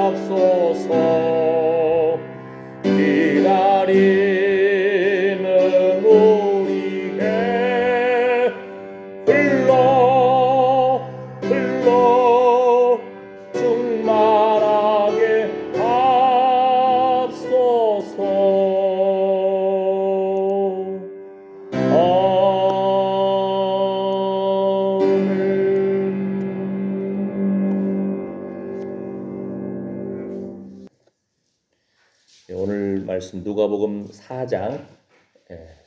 하옵소서. 기다리는 우리에게 흘러 충만하게 하옵소서. 오늘 말씀 누가복음 4장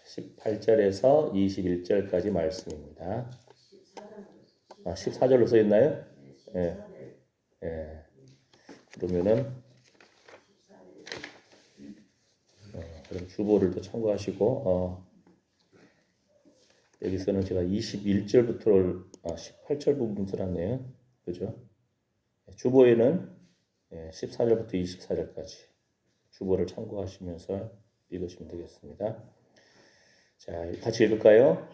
18절에서 21절까지 말씀입니다. 14절로 써 있나요? 그러면은 그럼 주보를 또 참고하시고 여기서는 제가 21절부터 18절 부분 써놨네요. 그죠? 주보에는 14절부터 24절까지 주보를 참고하시면서 읽으시면 되겠습니다. 자, 같이 읽을까요?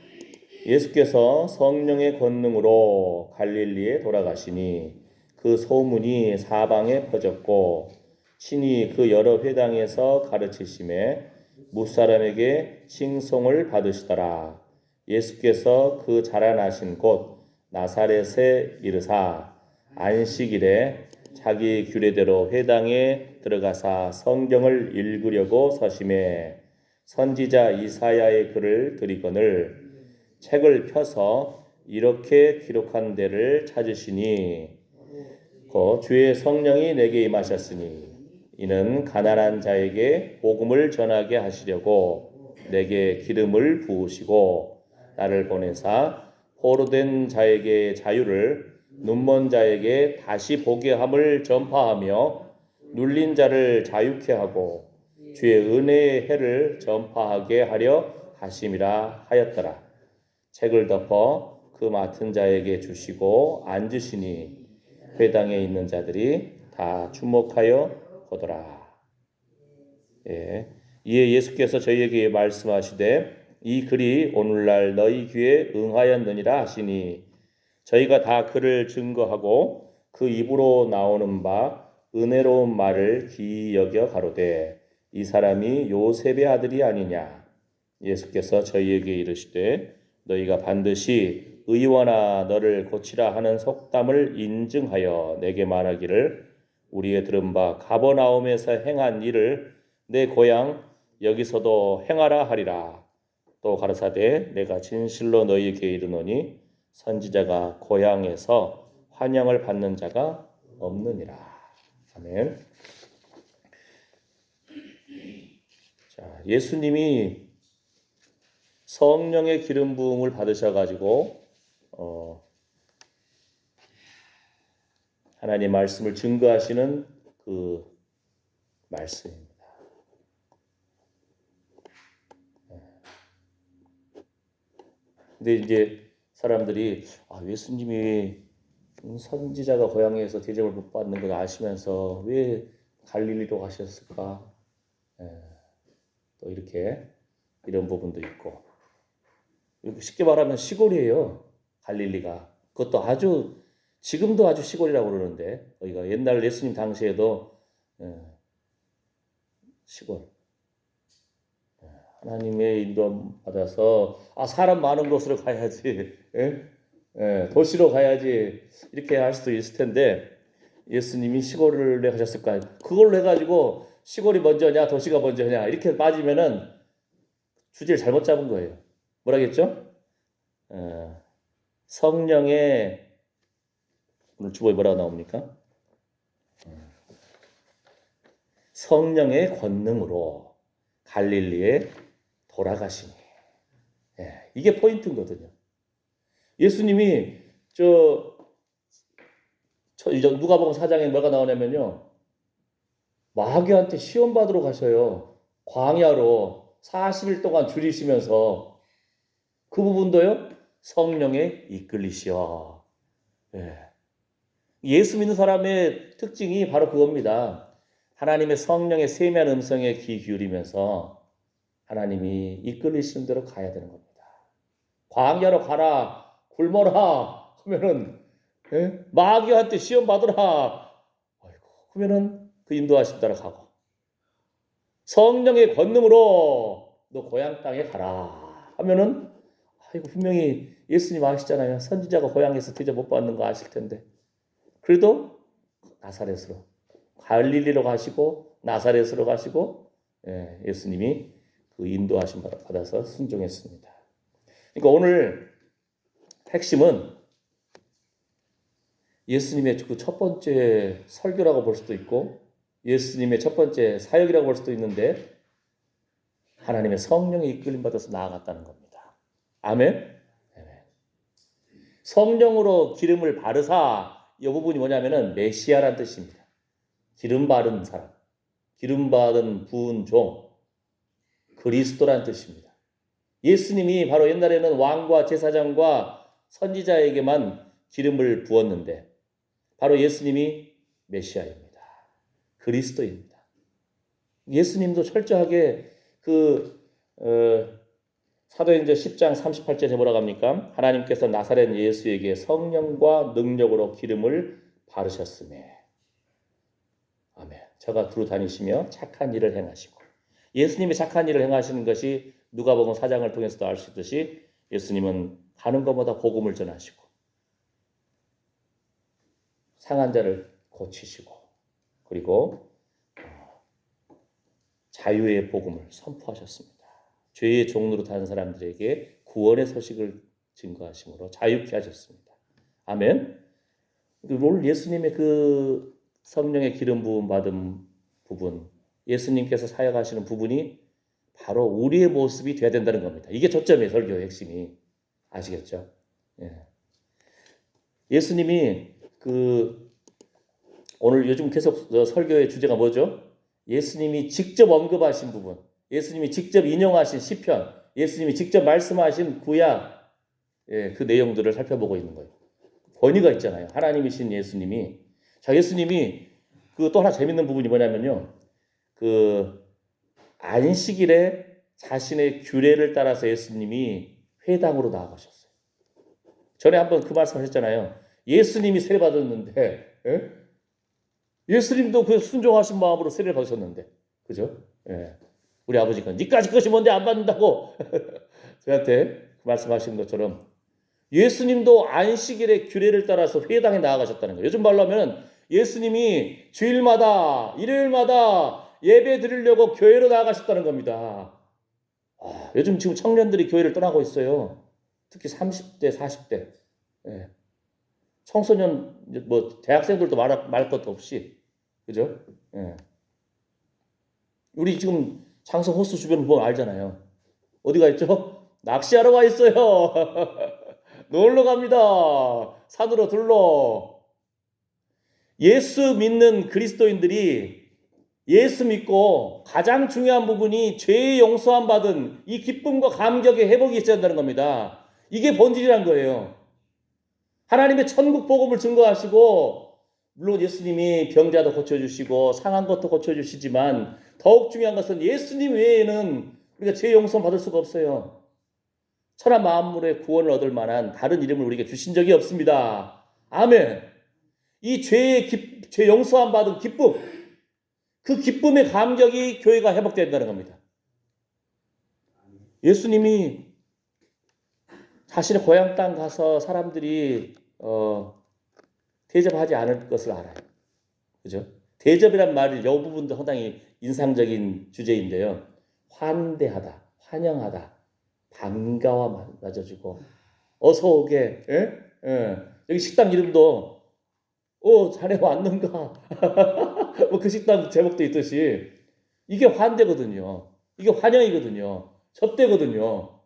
예수께서 성령의 권능으로 갈릴리에 돌아가시니 그 소문이 사방에 퍼졌고 친히 그 여러 회당에서 가르치심에 무사람에게 칭송을 받으시더라. 예수께서 그 자라나신 곳 나사렛에 이르사 안식일에 자기 규례대로 회당에 들어가사 성경을 읽으려고 서심해 선지자 이사야의 글을 들이거늘 책을 펴서 이렇게 기록한 데를 찾으시니 곧 주의 성령이 내게 임하셨으니 이는 가난한 자에게 복음을 전하게 하시려고 내게 기름을 부으시고 나를 보내사 포로된 자에게 자유를 눈먼 자에게 다시 보게 함을 전파하며 눌린 자를 자유케 하고 주의 은혜의 해를 전파하게 하려 하심이라 하였더라. 책을 덮어 그 맡은 자에게 주시고 앉으시니 회당에 있는 자들이 다 주목하여 보더라. 이에 예수께서 저희에게 말씀하시되 이 글이 오늘날 너희 귀에 응하였느니라 하시니 저희가 다 그를 증거하고 그 입으로 나오는 바 은혜로운 말을 기이 여겨 가로되 이 사람이 요셉의 아들이 아니냐. 예수께서 저희에게 이르시되 너희가 반드시 의원아 너를 고치라 하는 속담을 인증하여 내게 말하기를 우리의 들은 바 가버나움에서 행한 일을 내 고향 여기서도 행하라 하리라. 또 가라사대 내가 진실로 너희에게 이르노니 선지자가 고향에서 환영을 받는 자가 없느니라. 아멘. 자, 예수님이 성령의 기름 부음을 받으셔가지고 하나님 말씀을 증거하시는 그 말씀입니다. 근데 이제 사람들이 예수님이 선지자가 고향에서 대접을 못 받는 걸 아시면서 왜 갈릴리로 가셨을까? 또 이런 부분도 있고 쉽게 말하면 시골이에요. 갈릴리가. 그것도 지금도 아주 시골이라고 그러는데 여기가 옛날 예수님 당시에도 시골. 하나님의 인도 받아서 사람 많은 곳으로 가야지, 도시로 가야지 이렇게 할 수도 있을 텐데 예수님이 시골을 가셨을까? 그걸로 해가지고 시골이 먼저냐 도시가 먼저냐 이렇게 빠지면은 주제를 잘못 잡은 거예요. 뭐라겠죠? 성령의 오늘 주보에 뭐라고 나옵니까? 성령의 권능으로 갈릴리에 돌아가시니. 이게 포인트거든요. 예수님이 누가복음 4장에 뭐가 나오냐면요. 마귀한테 시험 받으러 가셔요. 광야로 40일 동안 줄이시면서 그 부분도요. 성령에 이끌리시어. 예수 믿는 사람의 특징이 바로 그겁니다. 하나님의 성령의 세미한 음성에 귀 기울이면서 하나님이 이끌리시는 대로 가야 되는 겁니다. 광야로 가라, 굶어라 하면은 마귀한테 시험 받으라. 아이고, 그러면은 그 인도하심 따라 가고, 성령의 권능으로 너 고향 땅에 가라 하면은, 이거 분명히 예수님 아시잖아요. 선지자가 고향에서 대접 못 받는 거 아실 텐데. 그래도 나사렛으로, 갈릴리로 가시고 나사렛으로 가시고, 예수님이 그 인도하심 받아서 순종했습니다. 그러니까 오늘 핵심은 예수님의 그 첫 번째 설교라고 볼 수도 있고, 예수님의 첫 번째 사역이라고 볼 수도 있는데, 하나님의 성령에 이끌림 받아서 나아갔다는 겁니다. 아멘. 성령으로 기름을 바르사, 이 부분이 뭐냐면은 메시아란 뜻입니다. 기름 바른 사람, 기름 받은 부은 종, 그리스도란 뜻입니다. 예수님이 바로 옛날에는 왕과 제사장과 선지자에게만 기름을 부었는데, 바로 예수님이 메시아입니다. 그리스도입니다. 예수님도 철저하게 사도행전 10장 38절에 뭐라고 합니까? 하나님께서 나사렛 예수에게 성령과 능력으로 기름을 바르셨으며, 아멘. 저가 두루 다니시며 착한 일을 행하시고, 예수님이 착한 일을 행하시는 것이 누가복음 4장을 통해서도 알 수 있듯이, 예수님은 가는 것마다 복음을 전하시고 상한 자를 고치시고, 그리고 자유의 복음을 선포하셨습니다. 죄의 종로로 다른 사람들에게 구원의 소식을 증거하심으로 자유케 하셨습니다. 아멘. 오늘 예수님의 그 성령의 기름 부음 받은 부분, 예수님께서 사역하시는 부분이 바로 우리의 모습이 돼야 된다는 겁니다. 이게 초점이에요. 설교의 핵심이. 아시겠죠? 예수님이 오늘 요즘 계속 설교의 주제가 뭐죠? 예수님이 직접 언급하신 부분, 예수님이 직접 인용하신 시편, 예수님이 직접 말씀하신 구약, 그 내용들을 살펴보고 있는 거예요. 권위가 있잖아요. 하나님이신 예수님이. 자, 예수님이 또 하나 재밌는 부분이 뭐냐면요. 안식일에 자신의 규례를 따라서 예수님이 회당으로 나아가셨어요. 전에 한번 그 말씀하셨잖아요. 예수님이 세례 받았는데, 예수님도 그 순종하신 마음으로 세례를 받으셨는데, 그죠? 우리 아버지가 니까지 것이 뭔데 안 받는다고 저한테 그 말씀하신 것처럼, 예수님도 안식일의 규례를 따라서 회당에 나아가셨다는 거예요. 요즘 말로 하면 예수님이 주일마다, 일요일마다 예배 드리려고 교회로 나아가셨다는 겁니다. 요즘 지금 청년들이 교회를 떠나고 있어요. 특히 30대, 40대. 청소년, 대학생들도 말 것도 없이. 그죠? 우리 지금 장성 호수 주변 보면 알잖아요. 어디가 있죠? 낚시하러 가 있어요. 놀러 갑니다. 산으로 둘러. 예수 믿는 그리스도인들이 예수 믿고 가장 중요한 부분이 죄의 용서함 받은 이 기쁨과 감격의 회복이 있어야 한다는 겁니다. 이게 본질이란 거예요. 하나님의 천국 복음을 증거하시고, 물론 예수님이 병자도 고쳐주시고 상한 것도 고쳐주시지만, 더욱 중요한 것은 예수님 외에는 우리가 죄 용서 받을 수가 없어요. 천하 만물의 구원을 얻을 만한 다른 이름을 우리에게 주신 적이 없습니다. 아멘. 이 죄 용서함 받은 기쁨, 그 기쁨의 감격이 교회가 회복된다는 겁니다. 예수님이 자신의 고향 땅 가서 사람들이 대접하지 않을 것을 알아요. 그죠? 대접이란 말이 이 부분도 상당히 인상적인 주제인데요. 환대하다, 환영하다, 반가워 맞아주고, 어서 오게. 여기 식당 이름도 자네 왔는가? 그 식당 제목도 있듯이, 이게 환대거든요. 이게 환영이거든요. 접대거든요.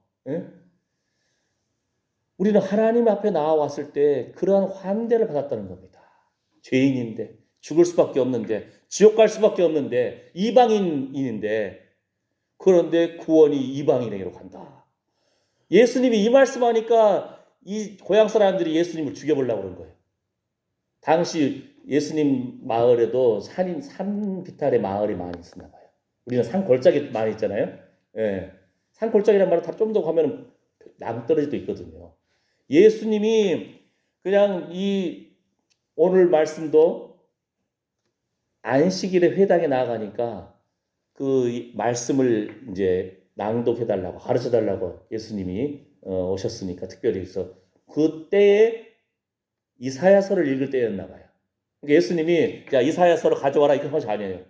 우리는 하나님 앞에 나와왔을 때 그러한 환대를 받았다는 겁니다. 죄인인데, 죽을 수밖에 없는데, 지옥 갈 수밖에 없는데, 이방인인데, 그런데 구원이 이방인에게로 간다. 예수님이 이 말씀하니까 이 고향 사람들이 예수님을 죽여보려고 그런 거예요. 당시 예수님 마을에도 산 비탈의 마을이 많이 있었나 봐요. 우리는 산 골짜기 많이 있잖아요. 산 골짜기란 말은 다 좀 더 가면 낭떠러지도 있거든요. 예수님이 그냥 이 오늘 말씀도 안식일에 회당에 나가니까 그 말씀을 이제 낭독해달라고 가르쳐달라고 예수님이 오셨으니까 특별히 그래서 그때에 이사야서를 읽을 때였나 봐요. 그러니까 예수님이 자 이사야서를 가져와라 이런 것이 아니에요.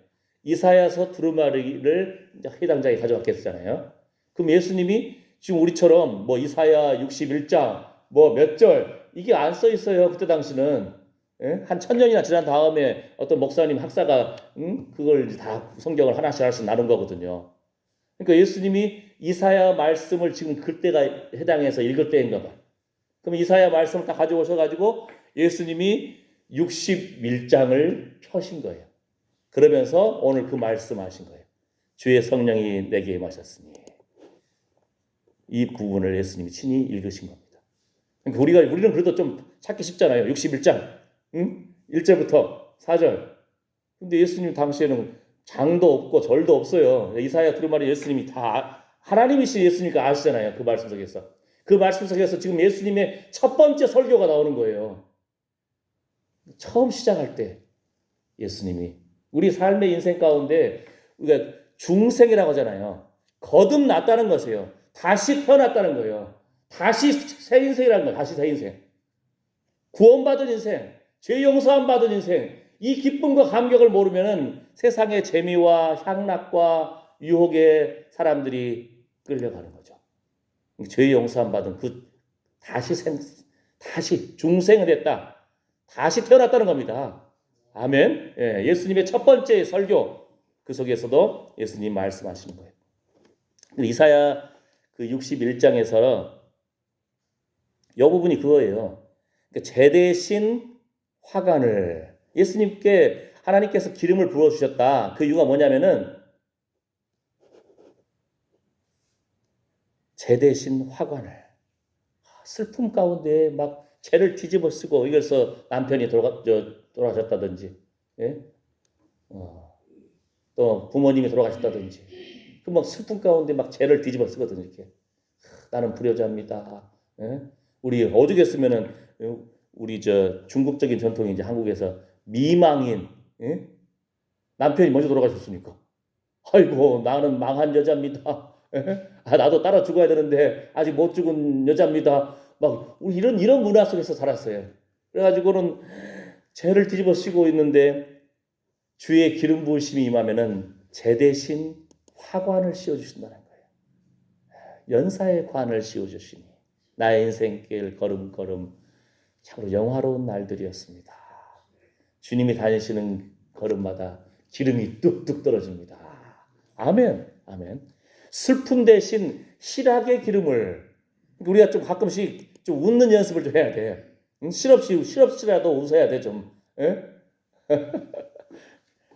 이사야서 두루마리를 회당장에 가져왔겠잖아요. 그럼 예수님이 지금 우리처럼 뭐 이사야 61장 뭐 몇 절 이게 안 써 있어요. 그때 당시는 한 1000년이나 지난 다음에 어떤 목사님 학사가 그걸 다 성경을 하나씩 나눈 거거든요. 그러니까 예수님이 이사야 말씀을 지금 그때가 해당해서 읽을 때인가 봐. 그럼 이사야 말씀을 다 가져오셔가지고 예수님이 61장을 펴신 거예요. 그러면서 오늘 그 말씀하신 거예요. 주의 성령이 내게 임하셨으니 이 부분을 예수님이 친히 읽으신 겁니다. 그러니까 우리는 그래도 좀 찾기 쉽잖아요. 61장 1절부터 4절. 근데 예수님 당시에는 장도 없고 절도 없어요. 이사야 두루마리 예수님이 다 하나님이신 예수니까 아시잖아요. 그 말씀 속에서. 그 말씀 속에서 지금 예수님의 첫 번째 설교가 나오는 거예요. 처음 시작할 때 예수님이 우리 삶의 인생 가운데 우리가 중생이라고 하잖아요. 거듭났다는 것이에요. 다시 태어났다는 거예요. 다시 새 인생이라는 거예요. 다시 새 인생. 구원받은 인생, 죄 용서함 받은 인생. 이 기쁨과 감격을 모르면은 세상의 재미와 향락과 유혹에 사람들이 끌려가는 거죠. 죄 용서함 받은 그 다시 중생이 됐다. 다시 태어났다는 겁니다. 아멘. 예, 예수님의 첫 번째 설교 그 속에서도 예수님 말씀하시는 거예요. 이사야 그 61장에서 이 부분이 그거예요. 그러니까 제대신 화관을 예수님께 하나님께서 기름을 부어주셨다. 그 이유가 뭐냐면은 제대신 화관을 슬픔 가운데 막 죄를 뒤집어 쓰고 이래서 남편이 돌아가셨다든지 예? 또 부모님이 돌아가셨다든지 그 막 슬픔 가운데 막 죄를 뒤집어 쓰거든요. 이렇게 나는 불효자입니다. 예? 우리 어죽했으면은 우리 중국적인 전통이 이제 한국에서 미망인 예? 남편이 먼저 돌아가셨으니까 아이고 나는 망한 여자입니다. 예? 나도 따라 죽어야 되는데 아직 못 죽은 여자입니다. 막 우리 이런 문화 속에서 살았어요. 그래가지고는 죄를 뒤집어 쓰고 있는데 주의 기름 부으심이 임하면은 죄 대신 화관을 씌워주신다는 거예요. 연사의 관을 씌워주시니 나의 인생길 걸음걸음 참으로 영화로운 날들이었습니다. 주님이 다니시는 걸음마다 기름이 뚝뚝 떨어집니다. 아멘, 아멘. 슬픔 대신 실학의 기름을 우리가 좀 가끔씩 좀 웃는 연습을 좀 해야 돼. 실없이라도 웃어야 돼 좀. 예?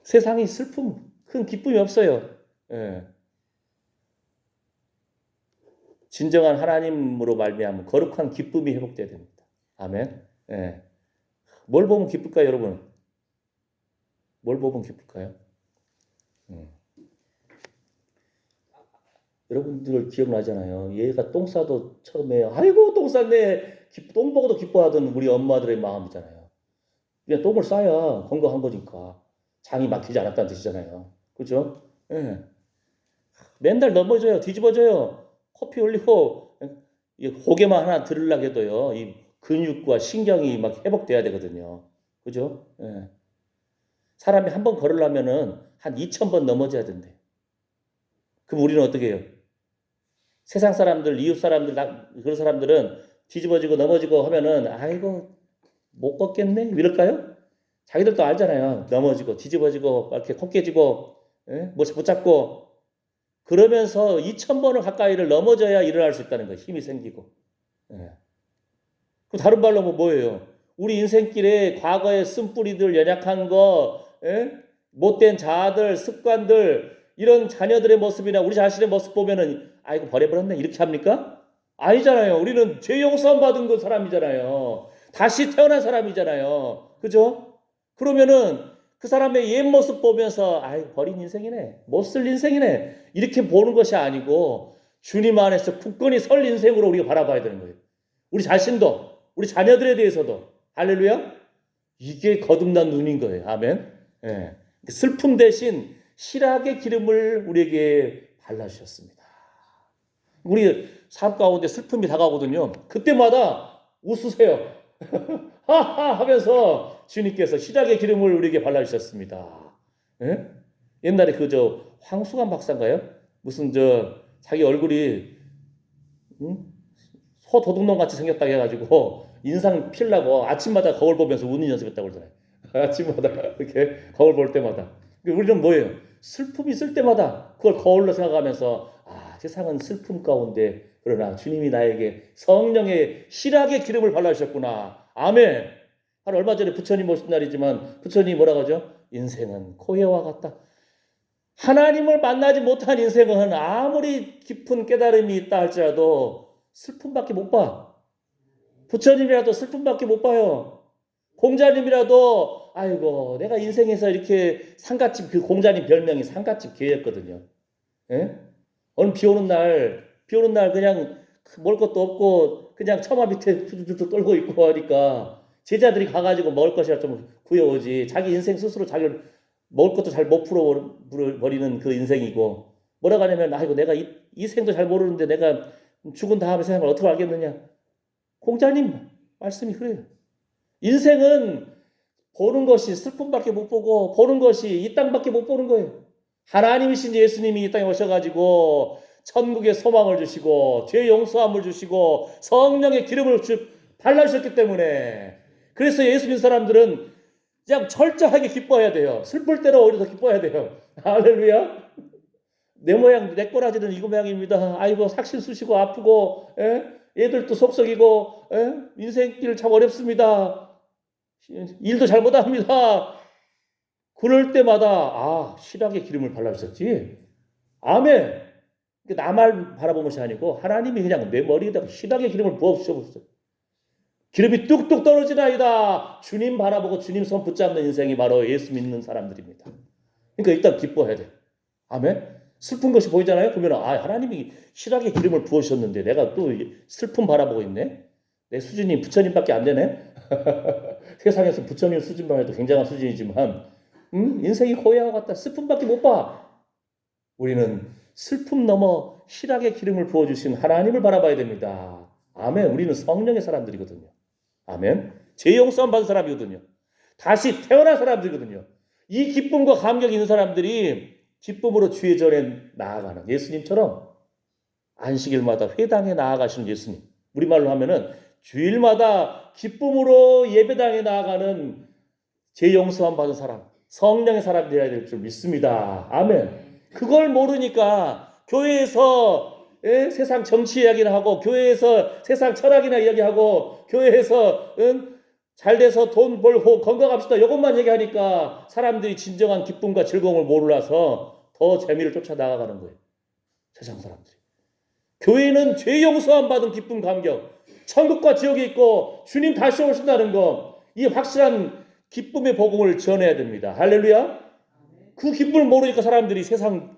세상이 슬픔, 큰 기쁨이 없어요. 예. 진정한 하나님으로 말미암은 거룩한 기쁨이 회복돼야 됩니다. 아멘. 예. 뭘 보면 기쁠까요, 여러분? 뭘 보면 기쁠까요? 여러분들 기억나잖아요. 얘가 똥 싸도 처음에 아이고 똥 쌌네. 똥 보고도 기뻐하던 우리 엄마들의 마음이잖아요. 그냥 똥을 싸야 건강한 거니까. 장이 막히지 않았다는 뜻이잖아요. 그죠? 예. 맨날 넘어져요. 뒤집어져요. 코피 흘리고 고개만 하나 들으려고 해도요. 이 근육과 신경이 막 회복돼야 되거든요. 그죠? 예. 사람이 한 번 걸으려면은 한 2000번 넘어져야 된대. 그럼 우리는 어떻게 해요? 세상 사람들, 이웃 사람들, 그런 사람들은 뒤집어지고 넘어지고 하면은 아이고 못 걷겠네 이럴까요? 자기들도 알잖아요. 넘어지고 뒤집어지고 이렇게 코 깨지고 뭐 붙잡고 그러면서 2000번을 가까이를 넘어져야 일어날 수 있다는 거예요. 힘이 생기고. 예. 그 다른 말로 뭐예요? 우리 인생길에 과거의 쓴뿌리들, 연약한 거, 못된 자아들, 습관들 이런 자녀들의 모습이나 우리 자신의 모습 보면은 아이고 버려버렸네 이렇게 합니까? 아니잖아요. 우리는 죄 용서함 받은 그 사람이잖아요. 다시 태어난 사람이잖아요. 그죠? 그러면은 그 사람의 옛 모습 보면서 아이 버린 인생이네. 못 쓸 인생이네. 이렇게 보는 것이 아니고 주님 안에서 굳건히 설 인생으로 우리가 바라봐야 되는 거예요. 우리 자신도 우리 자녀들에 대해서도 할렐루야. 이게 거듭난 눈인 거예요. 아멘. 예. 슬픔 대신 실학의 기름을 우리에게 발라주셨습니다. 우리 삶 가운데 슬픔이 다가오거든요. 그때마다 웃으세요. 하하 하면서 주님께서 실학의 기름을 우리에게 발라주셨습니다. 예? 옛날에 황수관 박사인가요? 무슨 자기 얼굴이 소 도둑놈 같이 생겼다 해가지고 인상 필라고 아침마다 거울 보면서 웃는 연습했다고 그러잖아요. 아침마다 이렇게 거울 볼 때마다. 우리는 뭐예요? 슬픔이 있을 때마다 그걸 거울로 생각하면서 세상은 슬픔 가운데 그러나 주님이 나에게 성령의 실학의 기름을 발라주셨구나. 아멘. 한 얼마 전에 부처님 오신 날이지만 부처님이 뭐라고 하죠? 인생은 코해와 같다. 하나님을 만나지 못한 인생은 아무리 깊은 깨달음이 있다 할지라도 슬픔밖에 못 봐. 부처님이라도 슬픔밖에 못 봐요. 공자님이라도 아이고 내가 인생에서 이렇게 상갓집, 그 공자님 별명이 상갓집 개였거든요. 예? 어느 비 오는 날 그냥 먹을 것도 없고 그냥 처마 밑에 툭툭툭 떨고 있고 하니까 제자들이 가가지고 먹을 것이라 좀 구해오지. 자기 인생 스스로 자기를 먹을 것도 잘 못 풀어버리는 그 인생이고 뭐라고 하냐면 아이고 내가 이 생도 잘 모르는데 내가 죽은 다음에 세상을 어떻게 알겠느냐. 공자님 말씀이 그래요. 인생은 보는 것이 슬픔밖에 못 보고 보는 것이 이 땅밖에 못 보는 거예요. 하나님이신 예수님이 이 땅에 오셔가지고 천국의 소망을 주시고 죄 용서함을 주시고 성령의 기름을 발라주셨기 때문에 그래서 예수 믿는 사람들은 그냥 철저하게 기뻐해야 돼요. 슬플 때는 오히려 더 기뻐해야 돼요. 할렐루야. 내 모양 내 꼬라지는 이 모양입니다. 아이고 삭신 쑤시고 아프고 애들도 속썩이고 인생길 참 어렵습니다. 일도 잘 못합니다. 그럴 때마다 실학의 기름을 발라주셨지. 아멘. 나만 바라본 것이 아니고 하나님이 그냥 내 머리에다가 실학의 기름을 부어주셨어요. 기름이 뚝뚝 떨어지나이다. 주님 바라보고 주님 손 붙잡는 인생이 바로 예수 믿는 사람들입니다. 그러니까 일단 기뻐해야 돼. 아멘. 슬픈 것이 보이잖아요. 그러면 하나님이 실학의 기름을 부어주셨는데 내가 또 슬픔 바라보고 있네. 내 수준이 부처님밖에 안 되네. 세상에서 부처님 수준만 해도 굉장한 수준이지만 인생이 고해와 같다. 슬픔밖에 못 봐. 우리는 슬픔 넘어 실학의 기름을 부어주신 하나님을 바라봐야 됩니다. 아멘. 우리는 성령의 사람들이거든요. 아멘. 죄 용서함 받은 사람이거든요. 다시 태어난 사람들이거든요. 이 기쁨과 감격이 있는 사람들이 기쁨으로 주의 전에 나아가는 예수님처럼 안식일마다 회당에 나아가시는 예수님. 우리말로 하면은 주일마다 기쁨으로 예배당에 나아가는 죄 용서함 받은 사람, 성령의 사람들이어야 될 줄 믿습니다. 아멘. 그걸 모르니까 교회에서 세상 정치 이야기를 하고 교회에서 세상 철학이나 이야기하고 교회에서 잘 돼서 돈 벌고 건강합시다 이것만 얘기하니까 사람들이 진정한 기쁨과 즐거움을 몰라서 더 재미를 쫓아 나가는 거예요. 세상 사람들이. 교회는 죄 용서함 받은 기쁨 감격, 천국과 지옥이 있고 주님 다시 오신다는 거, 이 확실한 기쁨의 복음을 전해야 됩니다. 할렐루야. 그 기쁨을 모르니까 사람들이 세상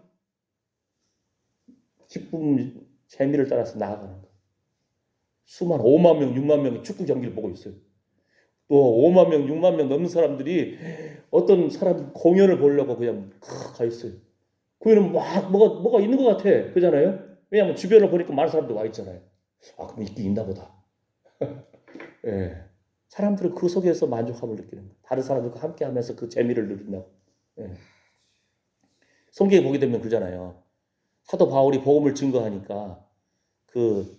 기쁨 재미를 따라서 나아가는 거예요. 수만 5만 명, 6만 명이 축구 경기를 보고 있어요. 또 5만 명, 6만 명 넘는 사람들이 어떤 사람 공연을 보려고 그냥 가 있어요. 거기는 막 뭐가 있는 것 같아. 그잖아요. 왜냐하면 주변을 보니까 많은 사람들 와 있잖아요. 그럼 있긴 있나 보다. 예. 사람들은 그 속에서 만족함을 느끼는 거예요. 다른 사람들과 함께 하면서 그 재미를 누린다고. 예. 성경에 보게 되면 그러잖아요. 사도 바울이 복음을 증거하니까 그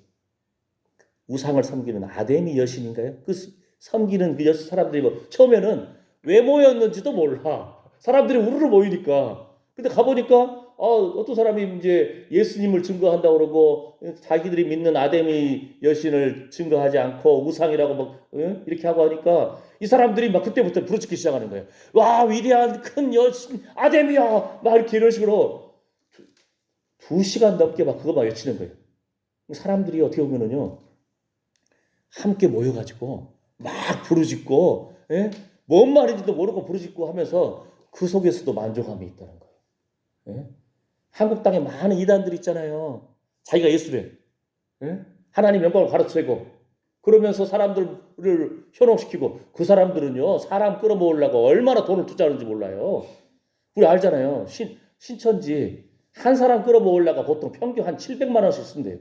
우상을 섬기는 아데미 여신인가요? 그 섬기는 그 여신 사람들이 처음에는 왜 모였는지도 몰라. 사람들이 우르르 모이니까. 근데 가보니까 어떤 사람이 이제 예수님을 증거한다고 그러고 자기들이 믿는 아데미 여신을 증거하지 않고 우상이라고 막 이렇게 하고 하니까 이 사람들이 막 그때부터 부르짖기 시작하는 거예요. 와 위대한 큰 여신 아데미야 막 이렇게 이런 식으로 2시간 넘게 막 그거 막 외치는 거예요. 사람들이 어떻게 보면은요 함께 모여가지고 막 부르짖고 뭔 말인지도 모르고 부르짖고 하면서 그 속에서도 만족함이 있다는 거예요. 한국 땅에 많은 이단들 있잖아요. 자기가 예수래. 하나님 영광을 가르치고 그러면서 사람들을 현혹시키고 그 사람들은요 사람 끌어모으려고 얼마나 돈을 투자하는지 몰라요. 우리 알잖아요. 신천지 한 사람 끌어모으려고 보통 평균 한 700만 원씩 쓴대요.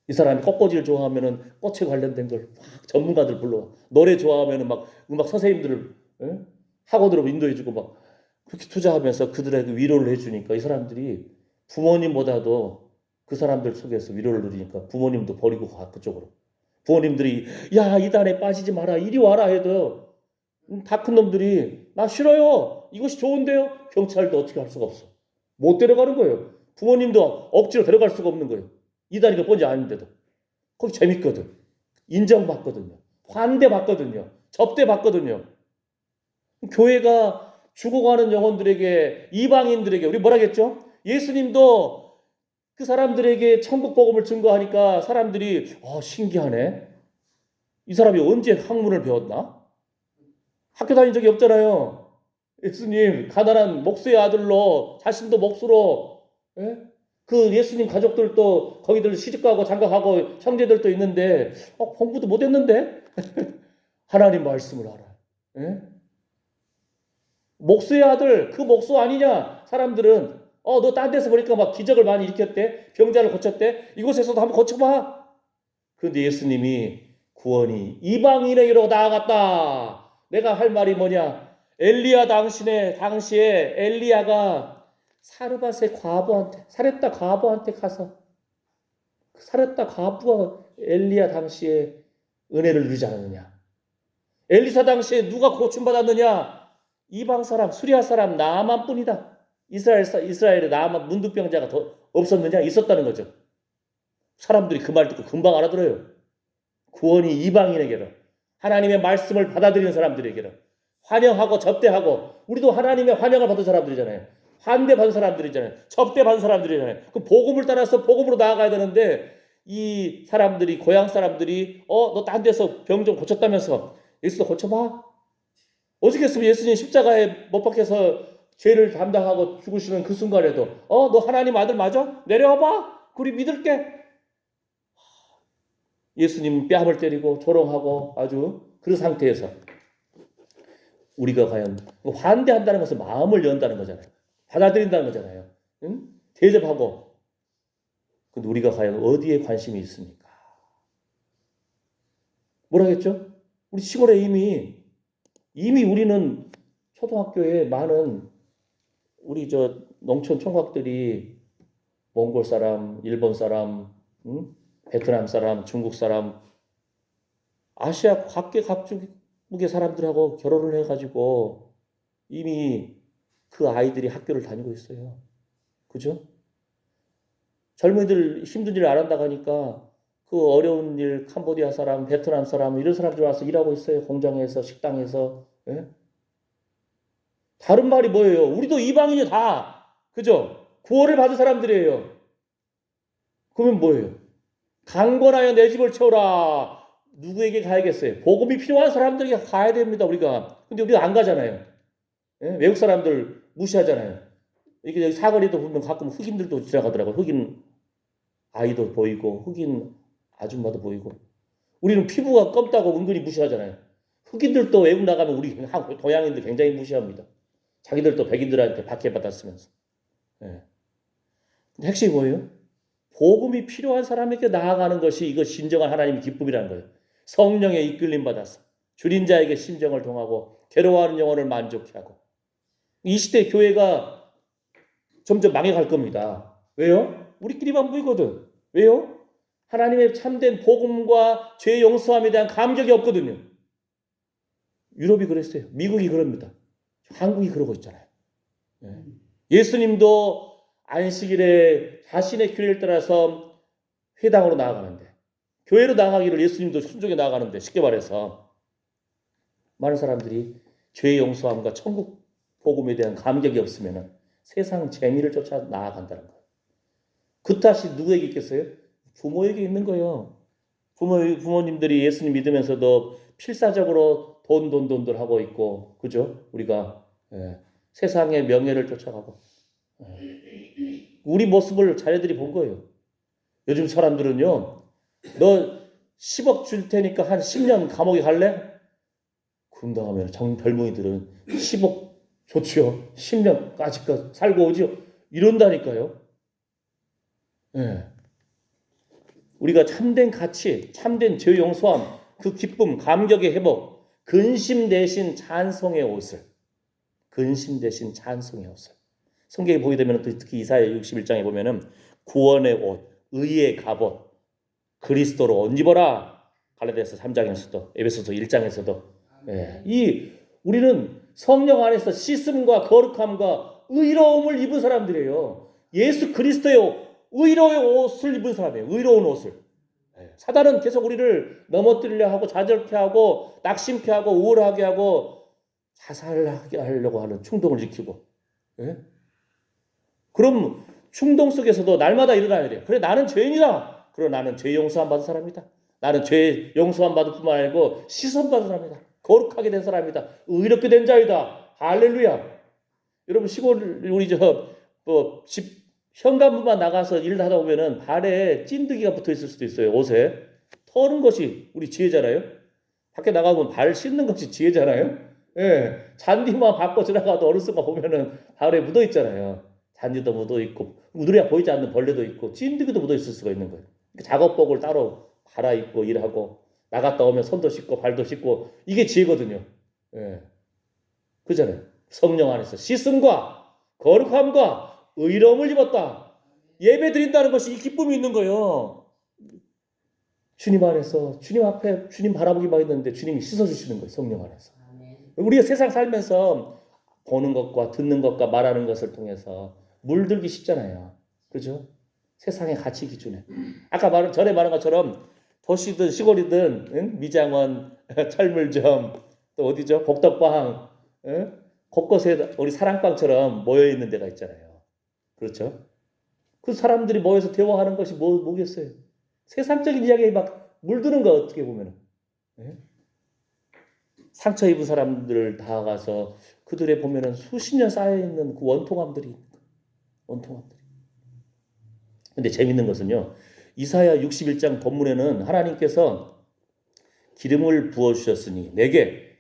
이 사람이 꽃꽂이를 좋아하면은 꽃에 관련된 걸 막 전문가들 불러. 노래 좋아하면은 막 음악 선생님들을 예? 학원으로 인도해주고 막 그렇게 투자하면서 그들에게 위로를 해주니까 이 사람들이 부모님보다도 그 사람들 속에서 위로를 누리니까 부모님도 버리고 가 그쪽으로. 부모님들이 야 이단에 빠지지 마라 이리 와라 해도 다 큰 놈들이 나 싫어요 이것이 좋은데요. 경찰도 어떻게 할 수가 없어. 못 데려가는 거예요. 부모님도 억지로 데려갈 수가 없는 거예요. 이단이가 뭔지 아는데도. 거기 재밌거든. 인정받거든요. 환대받거든요. 접대받거든요. 교회가 죽어가는 영혼들에게 이방인들에게 우리 뭐라겠죠? 예수님도 그 사람들에게 천국 복음을 증거하니까 사람들이 신기하네. 이 사람이 언제 학문을 배웠나? 학교 다닌 적이 없잖아요. 예수님 가난한 목수의 아들로 자신도 목수로 예? 그 예수님 가족들도 거기들 시집가고 장가가고 형제들도 있는데 공부도 못했는데 하나님 말씀을 알아요. 예? 목수의 아들 그 목수 아니냐? 사람들은 너 딴 데서 보니까 막 기적을 많이 일으켰대. 병자를 고쳤대. 이곳에서도 한번 고쳐봐. 그런데 예수님이 구원이 이방인에게로 나아갔다. 내가 할 말이 뭐냐? 엘리야 당시에 엘리야가 사르밧의 과부한테 사렙다 과부한테 가서 사렙다 과부가 엘리야 당시에 은혜를 누리지 않았느냐? 엘리사 당시에 누가 고침받았느냐? 이방 사람 수리아 사람 나만뿐이다. 이스라엘에 나만 문둥병자가 더 없었느냐? 있었다는 거죠. 사람들이 그 말 듣고 금방 알아들어요. 구원이 이방인에게로 하나님의 말씀을 받아들이는 사람들에게로 환영하고 접대하고 우리도 하나님의 환영을 받은 사람들이잖아요. 환대받은 사람들이잖아요. 접대받은 사람들이잖아요. 그 복음을 따라서 복음으로 나아가야 되는데 이 사람들이 고향 사람들이 너 딴 데서 병 좀 고쳤다면서 예수도 고쳐봐. 어떻겠으면 예수님 십자가에 못 박혀서 죄를 담당하고 죽으시는 그 순간에도 너 하나님 아들 맞아? 내려와봐. 우리 믿을게. 예수님 뺨을 때리고 조롱하고 아주 그 상태에서 우리가 과연 환대한다는 것은 마음을 연다는 거잖아요. 받아들인다는 거잖아요. 응? 대접하고. 근데 우리가 과연 어디에 관심이 있습니까? 뭐라겠죠? 우리 시골에 이미 우리는 초등학교에 많은 우리 농촌 총각들이 몽골 사람, 일본 사람, 응? 베트남 사람, 중국 사람, 아시아 각국의 사람들하고 결혼을 해가지고 이미 그 아이들이 학교를 다니고 있어요. 그죠? 젊은이들 힘든 일 안 한다고 하니까 그 어려운 일 캄보디아 사람, 베트남 사람 이런 사람들 와서 일하고 있어요. 공장에서, 식당에서. 예? 다른 말이 뭐예요? 우리도 이방인이 다. 그죠? 구원을 받은 사람들이에요. 그러면 뭐예요? 강권하여 내 집을 채우라. 누구에게 가야겠어요? 복음이 필요한 사람들에게 가야 됩니다. 우리가. 근데 우리가 안 가잖아요. 예? 외국 사람들 무시하잖아요. 이게 사거리도 보면 가끔 흑인들도 지나가더라고요. 흑인 아이도 보이고 흑인 아줌마도 보이고. 우리는 피부가 검다고 은근히 무시하잖아요. 흑인들도 외국 나가면 우리 동양인들 굉장히 무시합니다. 자기들도 백인들한테 박해받았으면서. 예. 근데 핵심이 뭐예요? 복음이 필요한 사람에게 나아가는 것이 이거 진정한 하나님의 기쁨이라는 거예요. 성령의 이끌림 받아서 줄인 자에게 심정을 통하고 괴로워하는 영혼을 만족해 하고. 이 시대 교회가 점점 망해갈 겁니다. 왜요? 우리끼리만 보이거든. 왜요? 하나님의 참된 복음과 죄 용서함에 대한 감격이 없거든요. 유럽이 그랬어요. 미국이 그럽니다. 한국이 그러고 있잖아요. 예수님도 안식일에 자신의 규례를 따라서 회당으로 나아가는데 교회로 나아가기를 예수님도 순종해 나아가는데 쉽게 말해서 많은 사람들이 죄 용서함과 천국 복음에 대한 감격이 없으면 세상 재미를 쫓아 나아간다는 거예요. 그 탓이 누구에게 있겠어요? 부모에게 있는 거예요. 부모님들이 예수님 믿으면서도 필사적으로 돈들 하고 있고, 그죠? 우리가 세상의 명예를 쫓아가고 우리 모습을 자녀들이 본 거예요. 요즘 사람들은요, 너 10억 줄 테니까 한 10년 감옥에 갈래? 그런다 하면 젊은이들은 10억 좋지요. 10년까지 살고 오지요. 이런다니까요. 예. 우리가 참된 가치, 참된 죄 용서함, 그 기쁨, 감격의 회복, 근심 대신 찬송의 옷을, 근심 대신 찬송의 옷을. 성경에 보게 되면 특히 이사야 61장에 보면은 구원의 옷, 의의 갑옷, 그리스도로 옷 입어라. 갈라디아서 3장에서도, 에베소서 1장에서도. 예. 우리는 성령 안에서 씻음과 거룩함과 의로움을 입은 사람들이에요. 예수 그리스도의 의로의 옷을 입은 사람이에요. 의로운 옷을. 사단은 계속 우리를 넘어뜨리려 하고 좌절케 하고 낙심케 하고 우울하게 하고 자살하게 하려고 하는 충동을 일으키고. 예? 그럼 충동 속에서도 날마다 일어나야 돼요. 그래 나는 죄인이다. 그럼 나는 죄 용서함 받은 사람이다. 나는 죄 용서함 받을 뿐만 아니고 씻음 받은 사람이다. 거룩하게 된 사람이다. 의롭게 된 자이다. 할렐루야. 여러분 시골 우리 집 현관문만 나가서 일을 하다 보면은 발에 찐득이가 붙어 있을 수도 있어요. 옷에. 터는 것이 우리 지혜잖아요. 밖에 나가면 발 씻는 것이 지혜잖아요. 예. 잔디만 받고 지나가도 어느 순간 보면은 발에 묻어 있잖아요. 잔디도 묻어 있고 우리가 보이지 않는 벌레도 있고 찐득이도 묻어 있을 수가 있는 거예요. 작업복을 따로 갈아입고 일하고 나갔다 오면 손도 씻고 발도 씻고 이게 지혜거든요. 예. 그잖아요. 성령 안에서 씻음과 거룩함과 의로움을 입었다. 예배 드린다는 것이 이 기쁨이 있는 거예요. 주님 안에서 주님 앞에 주님 바라보기만 했는데 주님이 씻어주시는 거예요. 성령 안에서. 우리가 세상 살면서 보는 것과 듣는 것과 말하는 것을 통해서 물들기 쉽잖아요. 그죠? 세상의 가치 기준에. 아까 전에 말한 것처럼 도시든 시골이든 응? 미장원, 철물점, 또 어디죠? 복덕방, 응? 곳곳에 우리 사랑방처럼 모여있는 데가 있잖아요. 그렇죠? 그 사람들이 모여서 대화하는 것이 뭐겠어요? 세상적인 이야기에 막 물드는 거 어떻게 보면. 예? 상처 입은 사람들을 다가가서 그들의 보면은 수십 년 쌓여있는 그 원통함들이. 근데 재밌는 것은요. 이사야 61장 본문에는 하나님께서 기름을 부어주셨으니 내게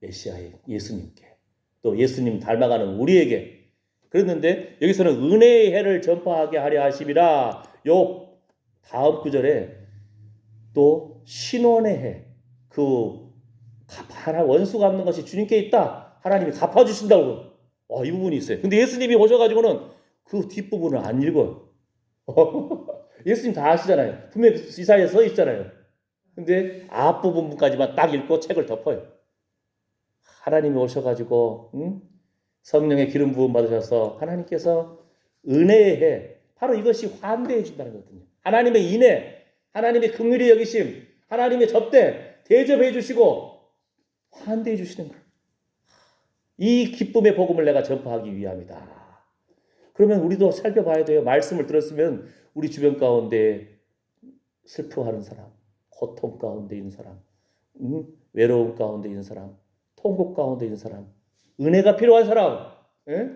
메시아의 예수님께 또 예수님 닮아가는 우리에게 그랬는데 여기서는 은혜의 해를 전파하게 하려 하심이라. 요 다음 구절에 또 신원의 해, 그 원수 갚는 것이 주님께 있다. 하나님이 갚아주신다고. 이 부분이 있어요. 근데 예수님이 오셔가지고는 그 뒷부분을 안 읽어요. 예수님 다 아시잖아요. 분명히 이사야에 써 있잖아요. 근데 앞부분까지만 딱 읽고 책을 덮어요. 하나님이 오셔가지고 성령의 기름 부음 받으셔서 하나님께서 은혜의 해, 바로 이것이 환대해 준다는 거거든요. 하나님의 인애, 하나님의 긍휼히 여기심, 하나님의 접대, 대접해 주시고 환대해 주시는 거예요. 이 기쁨의 복음을 내가 전파하기 위함이다. 그러면 우리도 살펴봐야 돼요. 말씀을 들었으면 우리 주변 가운데 슬퍼하는 사람, 고통 가운데 있는 사람, 외로움 가운데 있는 사람, 통곡 가운데 있는 사람, 은혜가 필요한 사람, 예?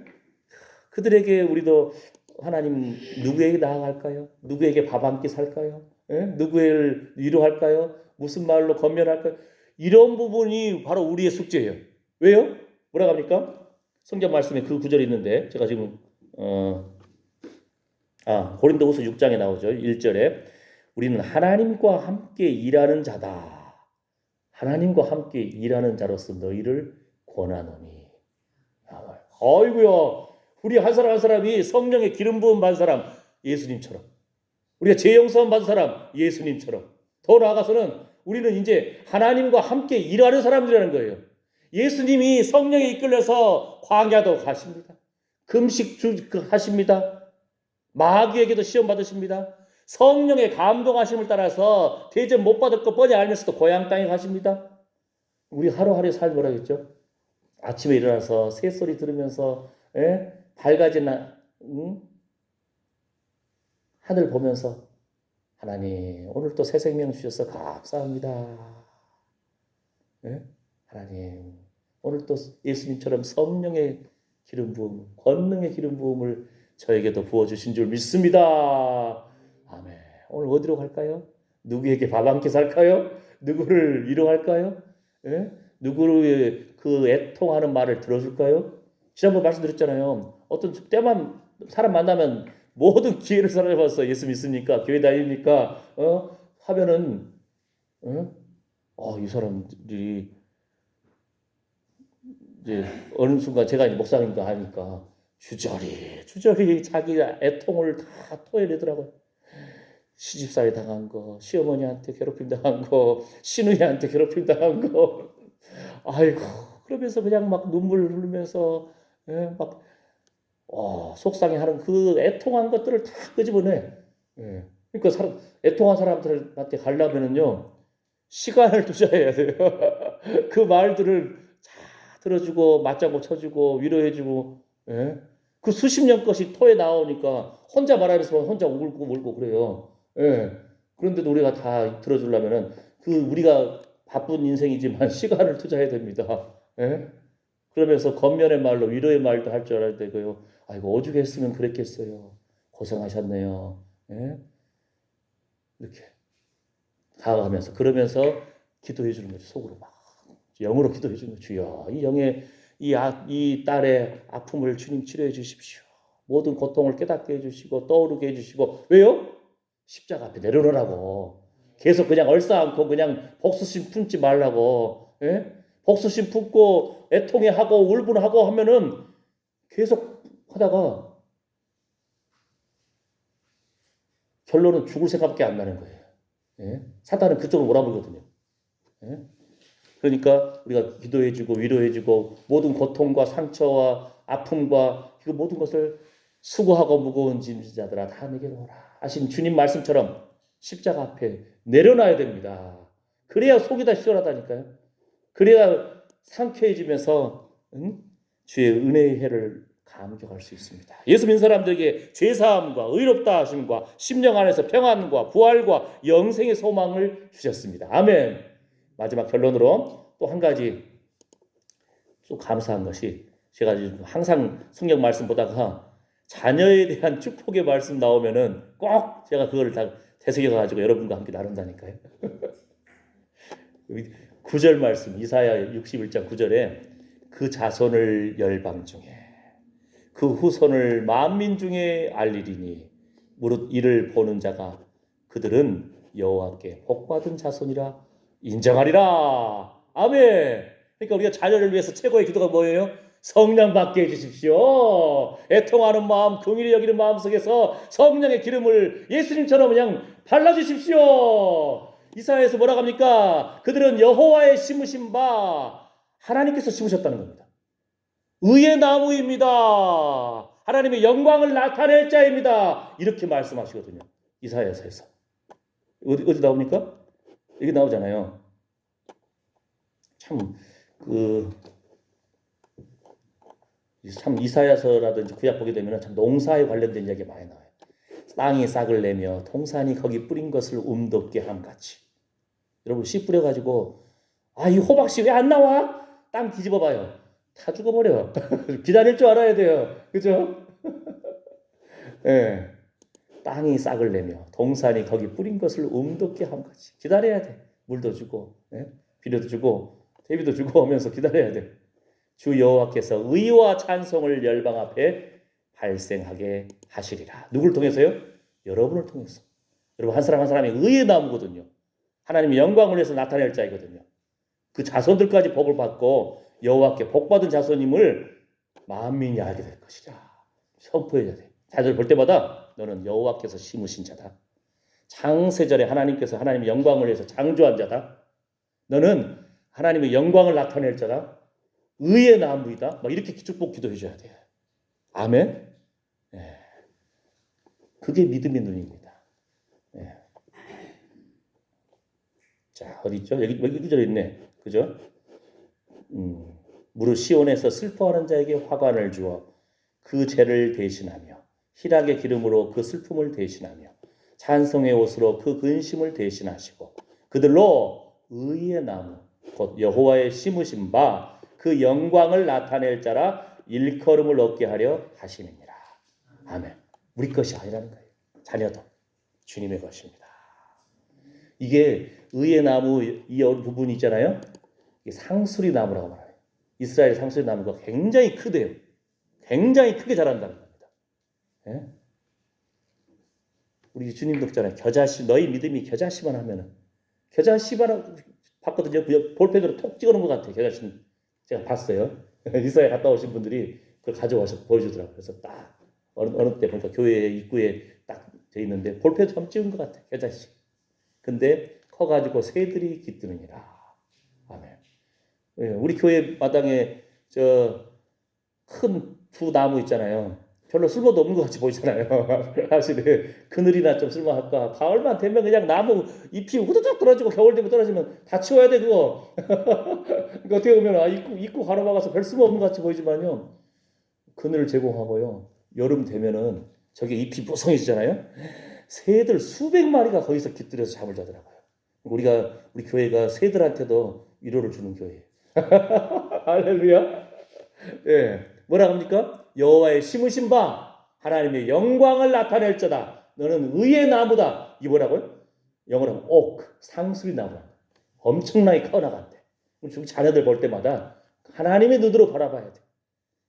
그들에게 우리도 하나님 누구에게 나아갈까요? 누구에게 밥 한 끼 살까요? 예? 누구를 위로할까요? 무슨 말로 건면할까요? 이런 부분이 바로 우리의 숙제예요. 왜요? 뭐라고 합니까? 성경 말씀에 그 구절이 있는데 제가 지금 고린도후서 6장에 나오죠. 1절에 우리는 하나님과 함께 일하는 자다. 하나님과 함께 일하는 자로서 너희를 권하노니. 아이고야. 우리 한 사람 한 사람이 성령의 기름 부음 받은 사람 예수님처럼. 우리가 죄 용서함 받은 사람 예수님처럼. 더 나아가서는 우리는 이제 하나님과 함께 일하는 사람들이라는 거예요. 예수님이 성령에 이끌려서 광야도 가십니다. 금식 하십니다. 마귀에게도 시험 받으십니다. 성령의 감동하심을 따라서 대접 못 받을 것 뻔히 알면서도 고향 땅에 가십니다. 우리 하루하루의 삶 뭐라 했죠? 아침에 일어나서 새소리 들으면서 밝아진 하늘 보면서 하나님 오늘 또 새 생명 주셔서 감사합니다. 하나님 오늘 또 예수님처럼 성령의 기름 부음, 권능의 기름 부음을 저에게도 부어주신 줄 믿습니다. 아멘. 오늘 어디로 갈까요? 누구에게 밥 한 끼 살까요? 누구를 위로할까요? 누구의 그 애통하는 말을 들어줄까요? 지난번 말씀드렸잖아요. 어떤 때만 사람 만나면 모든 기회를 사람잡았어. 예수 믿습니까? 교회 다닙니까? 하면은 이 사람들이 이제 어느 순간 제가 이제 목사님도 하니까 주저리 자기 애통을 다 토해내더라고요. 시집살이 당한 거, 시어머니한테 괴롭힘 당한 거, 시누이한테 괴롭힘 당한 거. 아이고, 그러면서 그냥 막 눈물 흘리면서 막 속상해하는 그 애통한 것들을 다 끄집어내. 그러니까 애통한 사람들한테 가려면은요 시간을 투자해야 돼요. 그 말들을 잘 들어주고 맞장구 쳐주고 위로해주고. 그 수십 년 것이 토에 나오니까 혼자 말하면서 혼자 울고 그래요. 그런데도 우리가 다 들어주려면은 우리가 바쁜 인생이지만 시간을 투자해야 됩니다. 그러면서 겉면의 말로 위로의 말도 할 줄 알아야 되고요. 아이고 오죽했으면 그랬겠어요. 고생하셨네요. 이렇게 다가가면서 그러면서 기도해 주는 거죠. 속으로 막 영으로 기도해 주는 거죠. 주여 이 영의 이 딸의 아픔을 주님 치료해 주십시오. 모든 고통을 깨닫게 해주시고 떠오르게 해주시고. 왜요? 십자가 앞에 내려놓으라고. 계속 그냥 얼싸안고 그냥 복수심 품지 말라고. 복수심 품고 애통해하고 울분하고 하면은 계속 하다가 결론은 죽을 생각밖에 안 나는 거예요. 사단은 그쪽으로 몰아보거든요. 그러니까 우리가 기도해주고 위로해주고 모든 고통과 상처와 아픔과 그 모든 것을 수고하고 무거운 짐진 자들아 다 내게로 오라 하신 주님 말씀처럼 십자가 앞에 내려놔야 됩니다. 그래야 속이 다 시원하다니까요. 그래야 상쾌해지면서 주의 은혜의 해를 감격할 수 있습니다. 예수 믿는 사람들에게 죄사함과 의롭다 하심과 심령 안에서 평안과 부활과 영생의 소망을 주셨습니다. 아멘. 마지막 결론으로 또 한 가지 또 감사한 것이 제가 항상 성경 말씀 보다가 자녀에 대한 축복의 말씀 나오면은 꼭 제가 그걸 다 되새겨 가지고 여러분과 함께 나눈다니까요. 9절 말씀 이사야 61장 9절에 그 자손을 열방 중에 그 후손을 만민 중에 알리리니 무릇 이를 보는 자가 그들은 여호와께 복받은 자손이라 인정하리라. 아멘. 그러니까 우리가 자녀를 위해서 최고의 기도가 뭐예요? 성령 받게 해주십시오. 애통하는 마음, 긍휼히 여기는 마음 속에서 성령의 기름을 예수님처럼 그냥 발라주십시오. 이사야에서 뭐라고 합니까? 그들은 여호와의 심으신 바 하나님께서 심으셨다는 겁니다. 의의 나무입니다. 하나님의 영광을 나타낼 자입니다. 이렇게 말씀하시거든요. 이사야서에서. 어디 나옵니까? 여기 나오잖아요. 참 이사야서라든지 구약 보게 되면 참 농사에 관련된 이야기가 많이 나와요. 땅이 싹을 내며 동산이 거기 뿌린 것을 움덮게 함같이. 여러분 씨 뿌려가지고 이 호박씨 왜 안 나와? 땅 뒤집어 봐요. 다 죽어버려. 기다릴 줄 알아야 돼요. 그죠? 땅이 싹을 내며 동산이 거기 뿌린 것을 움덮게 함같이 기다려야 돼. 물도 주고 비료도 주고 대비도 주고 하면서 기다려야 돼. 주 여호와께서 의와 찬송을 열방 앞에 발생하게 하시리라. 누굴 통해서요? 여러분을 통해서. 여러분 한 사람 한 사람이 의의 나무거든요. 하나님의 영광을 위해서 나타낼 자이거든요. 그 자손들까지 복을 받고 여호와께 복받은 자손임을 만민이 알게 될 것이라. 선포해야 돼. 자들 볼 때마다 너는 여호와께서 심으신 자다. 창세전에 하나님께서 하나님의 영광을 위해서 창조한 자다. 너는 하나님의 영광을 나타낼 자다. 의의 나무이다. 막 이렇게 축복 기도해 줘야 돼요. 아멘. 그게 믿음의 눈입니다. 자, 어디 있죠? 여기 1절에 있네. 그죠? 무릇 시온에서 슬퍼하는 자에게 화관을 주어 그 죄를 대신하며 희락의 기름으로 그 슬픔을 대신하며 찬송의 옷으로 그 근심을 대신하시고 그들로 의의 나무 곧 여호와의 심으신 바 그 영광을 나타낼 자라 일컬음을 얻게 하려 하시느니라. 아멘. 우리 것이 아니라는 거예요. 자녀도 주님의 것입니다. 이게 의의 나무 이 부분이 있잖아요. 이게 상수리 나무라고 말해요. 이스라엘 상수리 나무가 굉장히 크대요. 굉장히 크게 자란다는 겁니다. 예? 우리 주님도 그잖아요. 겨자씨 너희 믿음이 겨자씨만 하면은 겨자씨만 봤거든요. 볼펜으로 톡 찍어놓은 것 같아요. 겨자씨 제가 봤어요. 이사에 갔다 오신 분들이 그걸 가져와서 보여주더라고요. 그래서 딱 어느 때 보니까 교회 입구에 딱 돼 있는데 볼펜으로 좀 찍은 것 같아요. 겨자씨. 근데 커가지고 새들이 깃드느니라. 아멘. 예, 우리 교회 마당에 저 큰 두 나무 있잖아요. 별로 쓸모도 없는 것 같이 보이잖아요. 사실은 그늘이나 좀 쓸모할까. 가을만 되면 그냥 나무 잎이 후두둑 떨어지고 겨울 되면 떨어지면 다 치워야 돼 그거. 그러니까 어떻게 보면 입구 가로막아서 별 쓸모 없는 것 같이 보이지만요. 그늘을 제공하고요. 여름 되면은 저게 잎이 무성해지잖아요. 새들 수백 마리가 거기서 깃들여서 잠을 자더라고요. 우리 교회가 새들한테도 위로를 주는 교회예요. 할렐루야. 예. 뭐라 합니까? 여호와의 심으신 바 하나님의 영광을 나타낼저다. 너는 의의 나무다. 이 뭐라고요? 영어로 하면 옥, 상수리 나무. 엄청나게 커나간대. 우리 자녀들 볼 때마다 하나님의 눈으로 바라봐야 돼.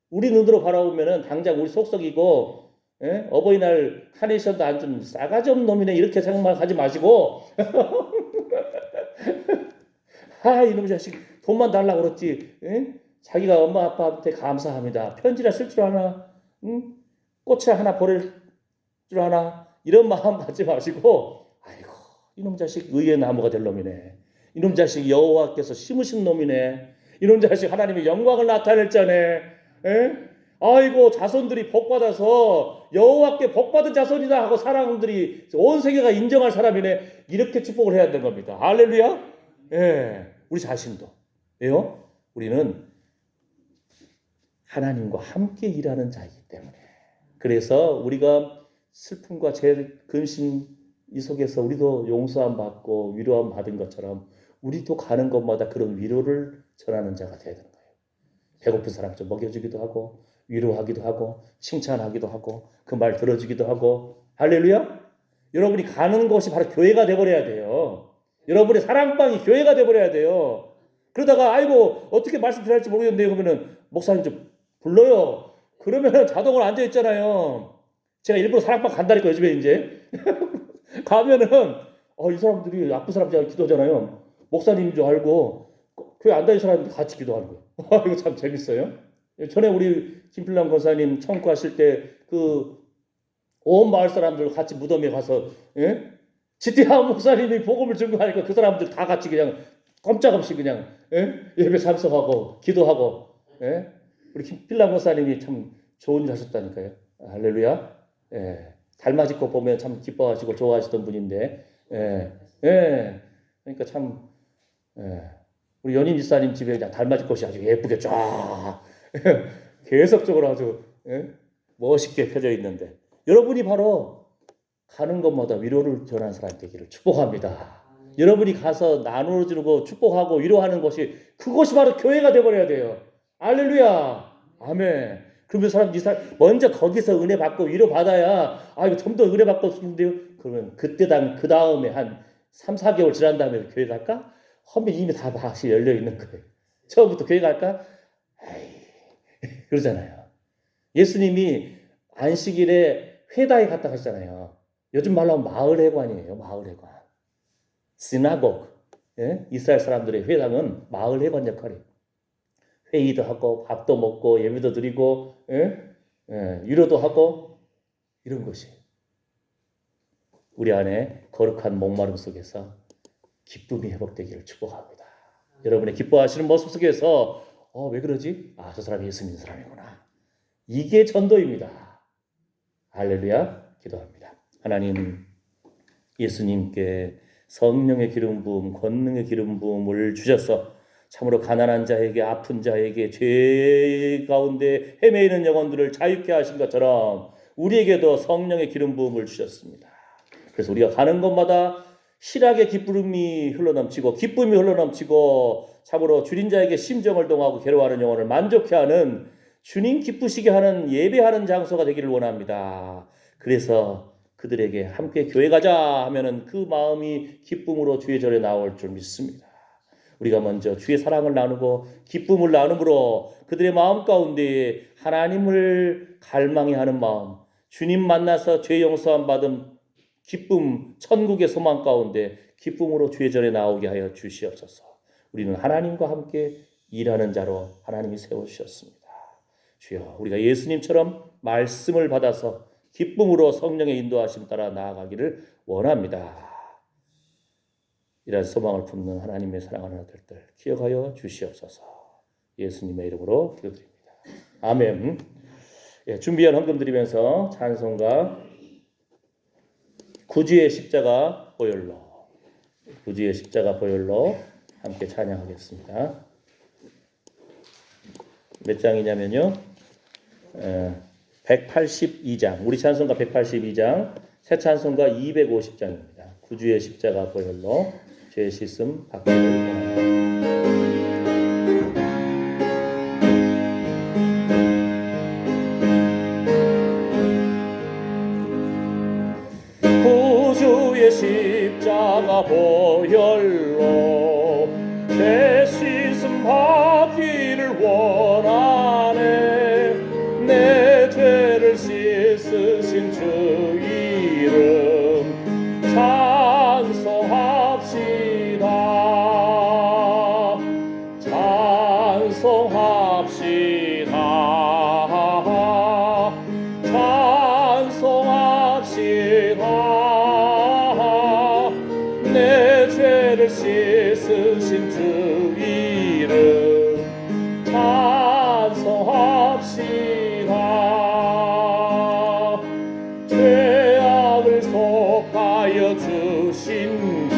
우리 눈으로 바라보면은 당장 우리 속썩이고 예? 어버이날 카네이션도 안 준 싸가지 없는 놈이네 이렇게 생각만 하지 마시고 이놈 자식 돈만 달라고 그랬지. 예? 자기가 엄마 아빠한테 감사합니다. 편지나 쓸 줄 아나? 응? 꽃이 하나 보낼 줄 아나? 이런 마음 갖지 마시고 아이고 이놈 자식 의의 나무가 될 놈이네. 이놈 자식 여호와께서 심으신 놈이네. 이놈 자식 하나님의 영광을 나타낼 자네. 에? 아이고 자손들이 복받아서 여호와께 복받은 자손이다 하고 사람들이 온 세계가 인정할 사람이네. 이렇게 축복을 해야 되는 겁니다. 할렐루야. 예, 우리 자신도 왜요? 우리는 하나님과 함께 일하는 자이기 때문에 그래서 우리가 슬픔과 근심 이 속에서 우리도 용서함 받고 위로함 받은 것처럼 우리도 가는 곳마다 그런 위로를 전하는 자가 되야 되는 거예요. 배고픈 사람 좀 먹여주기도 하고 위로하기도 하고 칭찬하기도 하고 그 말 들어주기도 하고 할렐루야. 여러분이 가는 곳이 바로 교회가 돼버려야 돼요. 여러분의 사랑방이 교회가 돼버려야 돼요. 그러다가 아이고 어떻게 말씀 드려야 할지 모르겠는데 그러면은 목사님 좀 불러요. 그러면은 자동으로 앉아 있잖아요. 제가 일부러 사랑방 간다니까 요즘에 이제 가면은 이 사람들이 아픈 사람 제가 기도하잖아요. 목사님인 줄 알고 교회 안 다니는 사람들 같이 기도하는 거예요. 이거 참 재밌어요. 전에 우리 김필남 권사님 청구하실 때 그 온 마을 사람들 같이 무덤에 가서 예? 지티하 목사님이 복음을 증거하니까 그 사람들 다 같이 그냥 꼼짝없이 그냥 예배 참석하고 기도하고 예? 우리 김필남 권사님이 참 좋은 일 하셨다니까요. 할렐루야. 예. 달맞이꽃 보면 참 기뻐하시고 좋아하시던 분인데 그러니까 참 우리 연임 지사님 집에 그냥 달맞이꽃이 아주 예쁘게 쫙 계속적으로 아주 멋있게 펴져 있는데 여러분이 바로 가는 곳마다 위로를 전하는 사람이 되기를 축복합니다. 여러분이 가서 나눠주고 축복하고 위로하는 것이 그것이 바로 교회가 되어버려야 돼요. 할렐루야. 아멘. 그러면 먼저 거기서 은혜 받고 위로 받아야 이거 좀 더 은혜 받고 싶은데요. 그러면 그 다음에 한 3, 4개월 지난 다음에 교회 갈까? 하면 이미 다 다시 열려 있는 거예요. 처음부터 교회 갈까? 그러잖아요. 예수님이 안식일에 회당에 갔다 가셨잖아요. 요즘 말로 하면 마을회관이에요. 마을회관. 시나고그. 예? 이스라엘 사람들의 회당은 마을회관 역할이에요. 회의도 하고 밥도 먹고 예배도 드리고 위로도 하고 이런 것이 우리 안에 거룩한 목마름 속에서 기쁨이 회복되기를 축복합니다. 여러분의 기뻐하시는 모습 속에서 왜 그러지? 저 사람이 예수 믿는 사람이구나. 이게 전도입니다. 할렐루야. 기도합니다. 하나님 예수님께 성령의 기름 부음, 권능의 기름 부음을 주셔서 참으로 가난한 자에게 아픈 자에게 죄 가운데 헤매이는 영혼들을 자유케 하신 것처럼 우리에게도 성령의 기름 부음을 주셨습니다. 그래서 우리가 가는 곳마다 실하게 기쁨이 흘러넘치고 기쁨이 흘러넘치고 참으로 줄인 자에게 심정을 동하고 괴로워하는 영혼을 만족케 하는 주님 기쁘시게 하는 예배하는 장소가 되기를 원합니다. 그래서 그들에게 함께 교회 가자 하면은 그 마음이 기쁨으로 주의 절에 나올 줄 믿습니다. 우리가 먼저 주의 사랑을 나누고 기쁨을 나눔으로 그들의 마음 가운데 하나님을 갈망해 하는 마음, 주님 만나서 죄 용서함 받은 기쁨, 천국의 소망 가운데 기쁨으로 주의 전에 나오게 하여 주시옵소서. 우리는 하나님과 함께 일하는 자로 하나님이 세워주셨습니다. 주여, 우리가 예수님처럼 말씀을 받아서 기쁨으로 성령의 인도하심 따라 나아가기를 원합니다. 이런 소망을 품는 하나님의 사랑하는 아들들 기억하여 주시옵소서. 예수님의 이름으로 기도드립니다. 아멘. 준비한 헌금 드리면서 찬송가 구주의 십자가 보혈로, 구주의 십자가 보혈로 함께 찬양하겠습니다. 몇 장이냐면요, 182장, 우리 찬송가 182장, 새 찬송가 250장입니다. 구주의 십자가 보혈로 죄 씻음 받기를 원합니다. 구주의 십자가 보혈로 죄 씻음 받기를 원하네. 내 죄를 씻으신 주 이름 찬송합시다. 찬송합시다. 찬송합시다. 내 죄를 씻으신 주 이름 찬송합시다. 죄악을 속하여 주신 주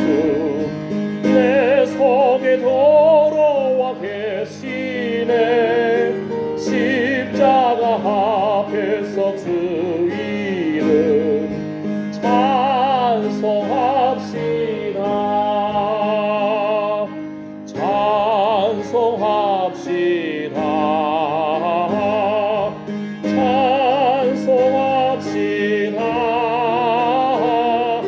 내 속에 들어와 계시네. 십자가 앞에서 주 이름 찬송합시다. 찬송합시다. 찬송합시다.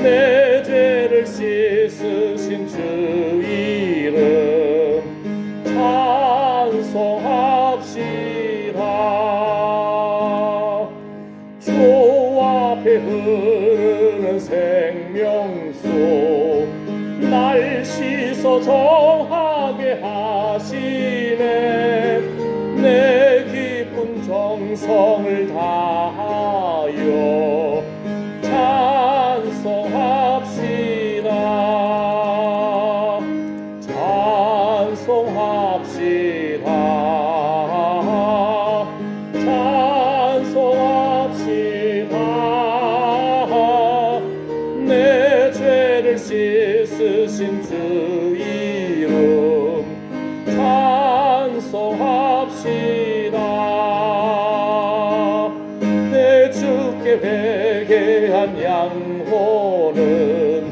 내 죄를 씻으신 주 이름 찬송합시다. 주 앞에 흐르는 생명수 날 씻어 정하게 하시네. 내 기쁜 정성을 다하여 찬송합시다. 찬송합시다. 찬송합시다. 내 죄를 씻으신 주 이름 찬송합시다. 내 주께 회개한 양호는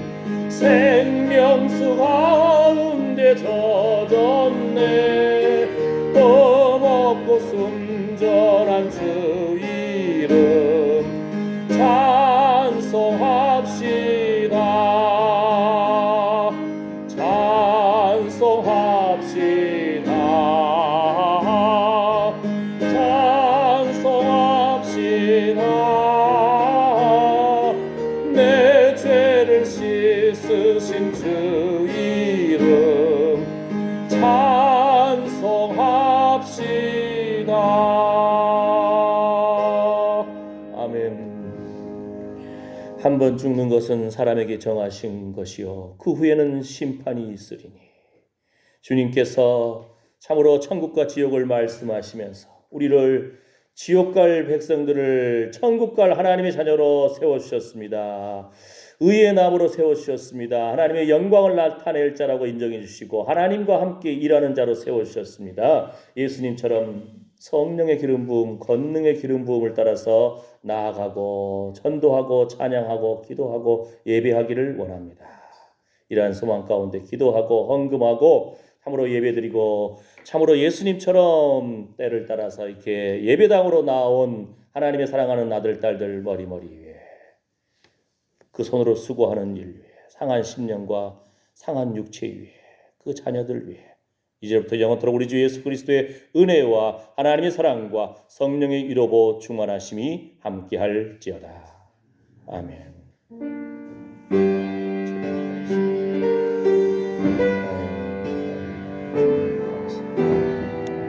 생명수 가운데 젖었네. 범없고 순전한 주 이름 찬송합시다. 찬송합시다. 찬송합시다. 내 죄를 씻으신 주 이름 찬송합시다. 아멘. 한 번 죽는 것은 사람에게 정하신 것이요 그 후에는 심판이 있으리니. 주님께서 참으로 천국과 지옥을 말씀하시면서 우리를 지옥 갈 백성들을 천국 갈 하나님의 자녀로 세워주셨습니다. 의의 나무로 세워주셨습니다. 하나님의 영광을 나타낼 자라고 인정해 주시고 하나님과 함께 일하는 자로 세워주셨습니다. 예수님처럼 성령의 기름 부음, 권능의 기름 부음을 따라서 나아가고 전도하고 찬양하고 기도하고 예배하기를 원합니다. 이러한 소망 가운데 기도하고 헌금하고 참으로 예배드리고 참으로 예수님처럼 때를 따라서 이렇게 예배당으로 나온 하나님의 사랑하는 아들 딸들 머리머리 위에 그 손으로 수고하는 일 위에 상한 심령과 상한 육체 위에 그 자녀들 위해 이제부터 영원토록 우리 주 예수 그리스도의 은혜와 하나님의 사랑과 성령의 위로보 충만하심이 함께할지어다. 아멘.